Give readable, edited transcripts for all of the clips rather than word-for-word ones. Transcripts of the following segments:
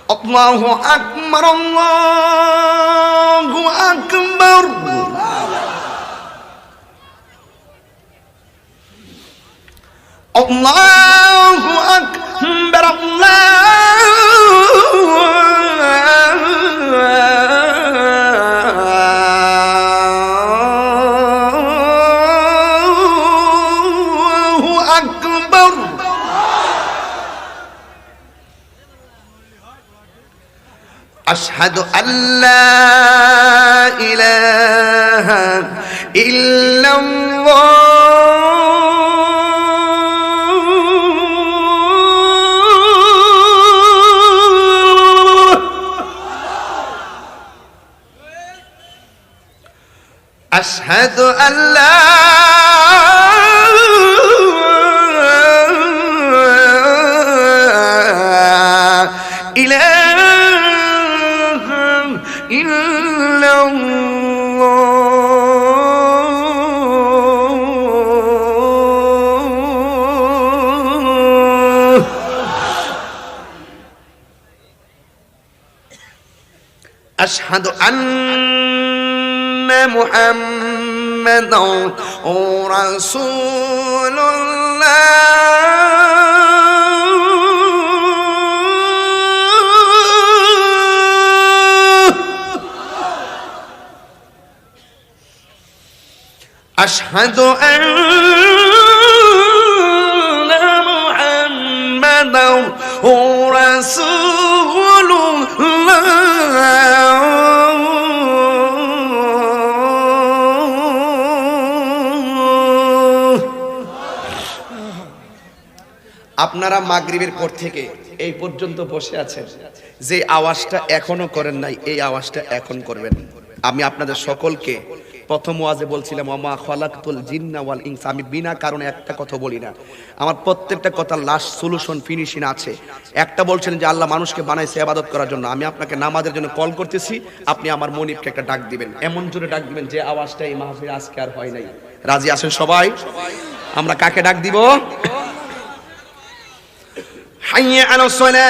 আল্লাহু আকবার, আল্লাহু আকবার। আল্লাহু আকবার, আল্লাহু আকবার। আশহাদু আল্লা ইলাহা ইল্লাল্লাহ। أشهد أن لا إله إلا الله. أشهد أن محمد رسول الله. أشهد أن محمد رسول الله. আপনারা মাগরিবের পর থেকে এই পর্যন্ত বসে আছেন, যে আওয়াজটা এখনো করেন নাই এই আওয়াজটা এখন করবেন। আমি আপনাদের সকলকে প্রথম ওয়াজে বলছিলাম ওমা খালাকতুল জিন্না ওয়াল ইনস, আমি বিনা কারণে একটা কথা বলি না, আমার প্রত্যেকটা কথা লাস্ট সলিউশন ফিনিশিং আছে। একটা বলছেন যে আল্লাহ মানুষকে বানাইছে ইবাদত করার জন্য, আমি আপনাকে নামাজের জন্য কল করতেছি, আপনি আমার মনিবকে একটা ডাক দিবেন, এমন জোরে ডাক দিবেন যে আওয়াজটা এই মাহফিলে আজকে আর হয় নাই। রাজি আছেন সবাই? আমরা কাকে ডাক দিব? حي على الصلاة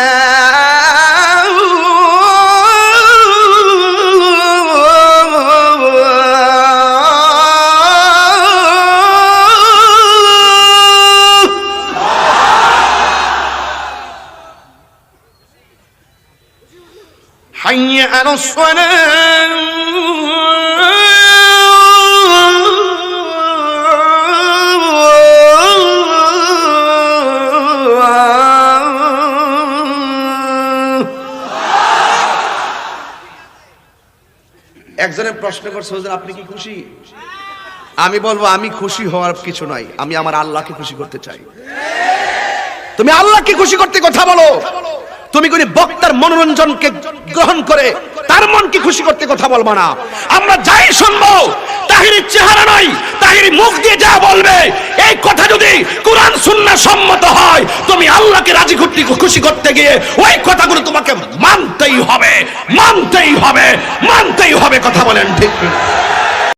حي على الصلاة একজনের প্রশ্ন করছে হুজুর আপনি কি খুশি? আমি বলবো আমি খুশি হওয়ার কিছু নাই, আমি আমার আল্লাহকে খুশি করতে চাই। তুমি আল্লাহকে খুশি করতে কথা বলো, তুমি কোন বক্তার মনোরঞ্জনকে গ্রহণ করে তার মনকে খুশি করতে কথা বলবা না। আমরা যাই শুনবো তাহিরির চেহারা নয়, তাহিরি মুখ দিয়ে যা বলবে এই কথা যদি কোরআন সুন্নাহ সম্মত হয়, তুমি আল্লাহকে রাজি করতে খুশি করতে গিয়ে ওই কথাগুলো তোমাকে মানতেই হবে, মানতেই হবে, মানতেই হবে। কথা বলেন ঠিক?